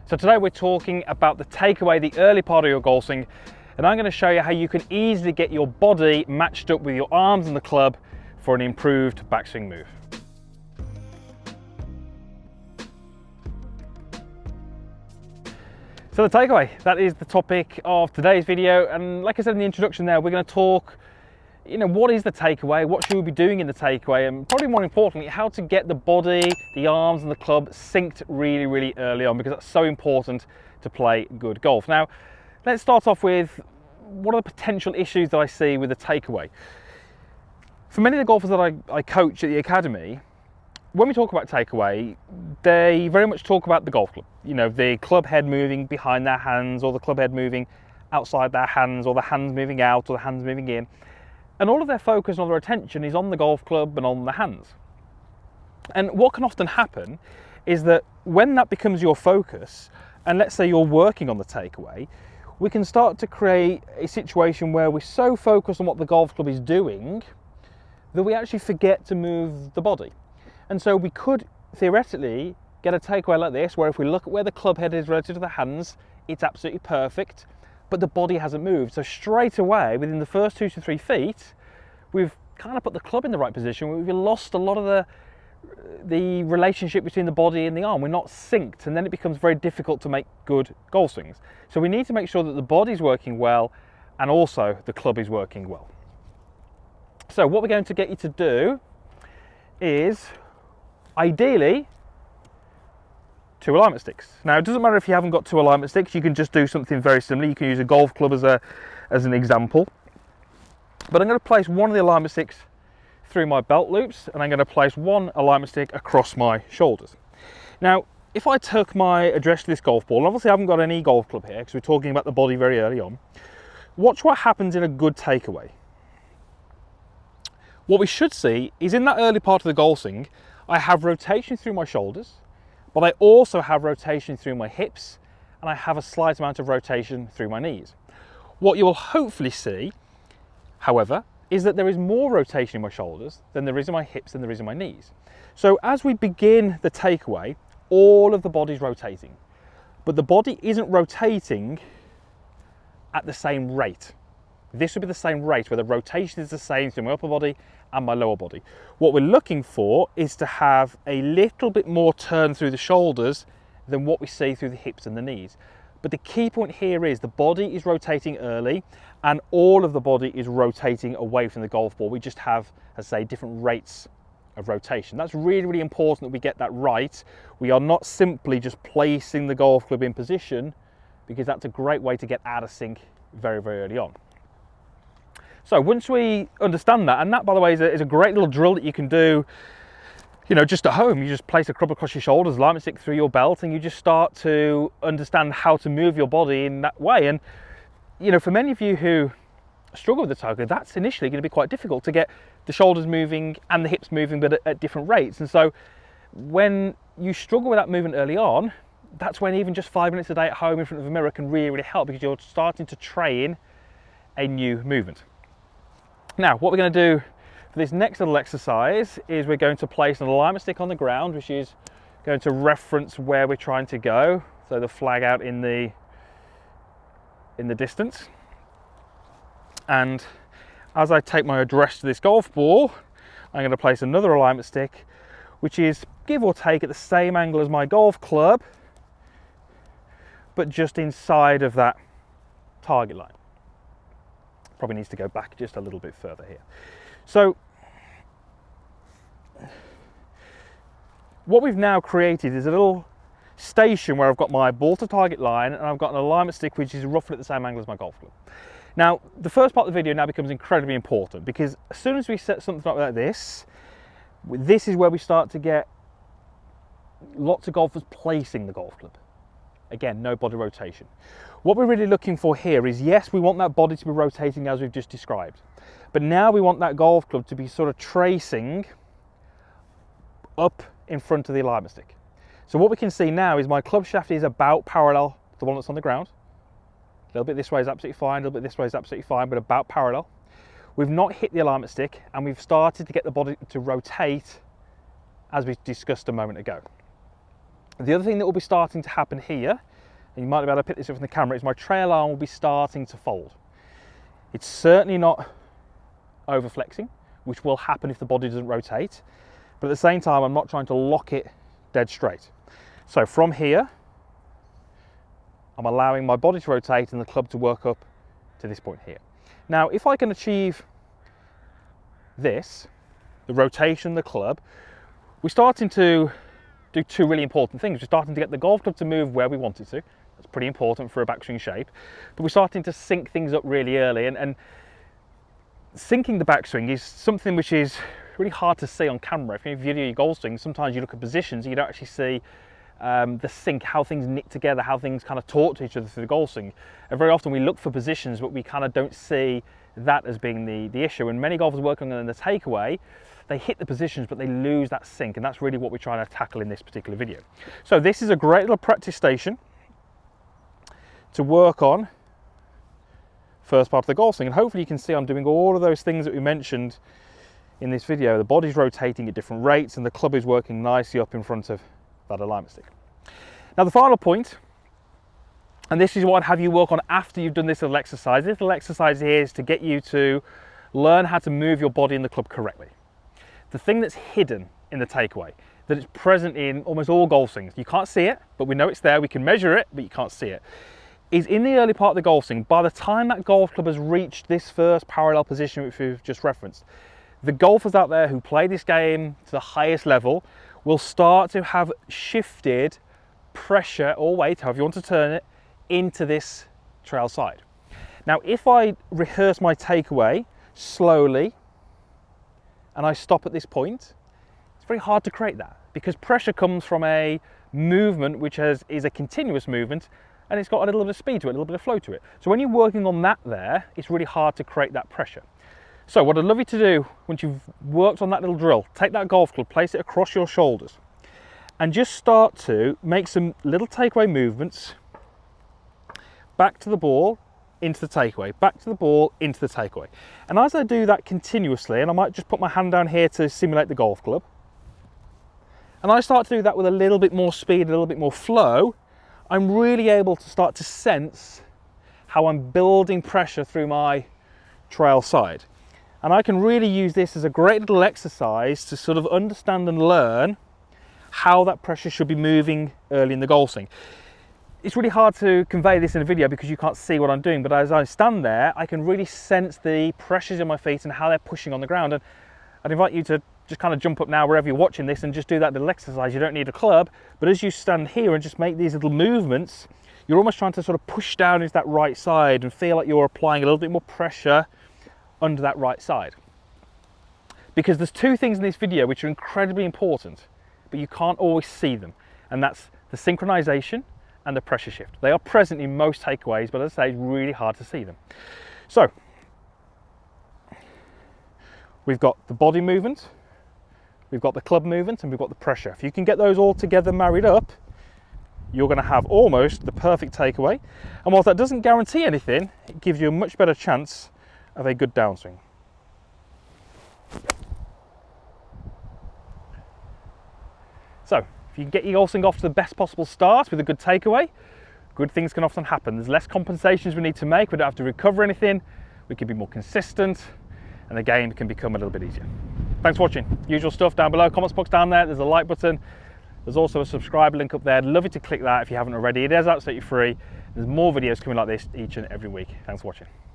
So today we're talking about the takeaway, the early part of your golf swing, and I'm going to show you how you can easily get your body matched up with your arms and the club for an improved backswing move. So the takeaway, that is the topic of today's video, and like I said in the introduction there, we're going to talk, what is the takeaway, what should we be doing in the takeaway, and probably more importantly, how to get the body, the arms and the club synced really early on, because that's so important to play good golf. Now, let's start off with what are the potential issues that I see with the takeaway. For many of the golfers that I coach at the academy, when we talk about takeaway, they very much talk about the golf club. The club head moving behind their hands, or the club head moving outside their hands, or the hands moving out, or the hands moving in. And all of their focus and all their attention is on the golf club and on the hands. And what can often happen is that when that becomes your focus, and let's say you're working on the takeaway, we can start to create a situation where we're so focused on what the golf club is doing that we actually forget to move the body. And so we could theoretically get a takeaway like this, where if we look at where the club head is relative to the hands, it's absolutely perfect, but the body hasn't moved. So straight away, within the first 2 to 3 feet, we've kind of put the club in the right position. We've lost a lot of the relationship between the body and the arm. We're not synced, and then it becomes very difficult to make good golf swings. So we need to make sure that the body's working well, and also the club is working well. So what we're going to get you to do is, ideally, 2 alignment sticks. Now, it doesn't matter if you haven't got 2 alignment sticks, you can just do something very similar. You can use a golf club as an example. But I'm going to place one of the alignment sticks through my belt loops, and I'm going to place one alignment stick across my shoulders. Now, if I took my address to this golf ball, and obviously I haven't got any golf club here because we're talking about the body very early on, watch what happens in a good takeaway. What we should see is in that early part of the golf swing, I have rotation through my shoulders, but I also have rotation through my hips, and I have a slight amount of rotation through my knees. What you will hopefully see, however, is that there is more rotation in my shoulders than there is in my hips than there is in my knees. So as we begin the takeaway, all of the body's rotating, but the body isn't rotating at the same rate. This would be the same rate, where the rotation is the same through my upper body and my lower body. What we're looking for is to have a little bit more turn through the shoulders than what we see through the hips and the knees. But the key point here is the body is rotating early, and all of the body is rotating away from the golf ball. We just have, as I say, different rates of rotation. That's really important that we get that right. We are not simply just placing the golf club in position, because that's a great way to get out of sync very early on. So once we understand that, and that, by the way, is a great little drill that you can do, just at home. You just place a club across your shoulders, alignment stick through your belt, and you just start to understand how to move your body in that way. And, for many of you who struggle with the takeaway, that's initially going to be quite difficult to get the shoulders moving and the hips moving, but at different rates. And so when you struggle with that movement early on, that's when even just 5 minutes a day at home in front of a mirror can really help, because you're starting to train a new movement. Now, what we're going to do for this next little exercise is we're going to place an alignment stick on the ground, which is going to reference where we're trying to go. So the flag out in the distance. And as I take my address to this golf ball, I'm going to place another alignment stick, which is give or take at the same angle as my golf club, but just inside of that target line. Probably needs to go back just a little bit further here. So what we've now created is a little station where I've got my ball to target line, and I've got an alignment stick which is roughly at the same angle as my golf club. Now, the first part of the video now becomes incredibly important, because as soon as we set something up like this is where we start to get lots of golfers placing the golf club. Again, no body rotation. What we're really looking for here is, yes, we want that body to be rotating as we've just described, but now we want that golf club to be sort of tracing up in front of the alignment stick. So what we can see now is my club shaft is about parallel to the one that's on the ground. A little bit this way is absolutely fine, a little bit this way is absolutely fine, but about parallel. We've not hit the alignment stick, and we've started to get the body to rotate as we discussed a moment ago. The other thing that will be starting to happen here and you might be able to pick this up from the camera, is my trail arm will be starting to fold. It's certainly not over flexing, which will happen if the body doesn't rotate, but at the same time I'm not trying to lock it dead straight. So from here I'm allowing my body to rotate and the club to work up to this point here. Now if I can achieve this, the rotation of the club, we're starting to do two really important things. We're starting to get the golf club to move where we want it to. That's pretty important for a backswing shape. But we're starting to sync things up really early, and syncing the backswing is something which is really hard to see on camera. If you video your golf swing, sometimes you look at positions and you don't actually see the sync, how things knit together, how things kind of talk to each other through the golf swing. And very often we look for positions, but we kind of don't see that as being the issue. And many golfers working on the takeaway, they hit the positions, but they lose that sync, and that's really what we're trying to tackle in this particular video. So this is a great little practice station to work on first part of the golf swing, and hopefully you can see I'm doing all of those things that we mentioned in this video. The body's rotating at different rates and the club is working nicely up in front of that alignment stick. Now the final point, and this is what I'd have you work on after you've done this little exercise. This little exercise here is to get you to learn how to move your body in the club correctly. The thing that's hidden in the takeaway, that it's present in almost all golf swings, you can't see it, but we know it's there, we can measure it, but you can't see it, is in the early part of the golf swing. By the time that golf club has reached this first parallel position which we've just referenced, the golfers out there who play this game to the highest level will start to have shifted pressure or weight, however you want to turn it, into this trail side. Now if I rehearse my takeaway slowly and I stop at this point, it's very hard to create that, because pressure comes from a movement which is a continuous movement, and it's got a little bit of speed to it, a little bit of flow to it. So when you're working on that there, it's really hard to create that pressure. So what I'd love you to do, once you've worked on that little drill, take that golf club, place it across your shoulders, and just start to make some little takeaway movements back to the ball, into the takeaway, back to the ball, into the takeaway. And as I do that continuously, and I might just put my hand down here to simulate the golf club, and I start to do that with a little bit more speed, a little bit more flow, I'm really able to start to sense how I'm building pressure through my trail side. And I can really use this as a great little exercise to sort of understand and learn how that pressure should be moving early in the golf swing. It's really hard to convey this in a video because you can't see what I'm doing, but as I stand there, I can really sense the pressures in my feet and how they're pushing on the ground. And I'd invite you to just kind of jump up now wherever you're watching this and just do that little exercise. You don't need a club, but as you stand here and just make these little movements, you're almost trying to sort of push down into that right side and feel like you're applying a little bit more pressure under that right side. Because there's two things in this video which are incredibly important, but you can't always see them, and that's the synchronization and the pressure shift. They are present in most takeaways, but as I say, it's really hard to see them. So we've got the body movement, we've got the club movement, and we've got the pressure. If you can get those all together married up, you're going to have almost the perfect takeaway. And whilst that doesn't guarantee anything, it gives you a much better chance of a good downswing. So if you can get your golf swing off to the best possible start with a good takeaway, good things can often happen. There's less compensations we need to make, we don't have to recover anything, we can be more consistent, and the game can become a little bit easier. Thanks for watching. Usual stuff down below, comments box down there, there's a like button, there's also a subscribe link up there. I'd love you to click that if you haven't already. It is absolutely free. There's more videos coming like this each and every week. Thanks for watching.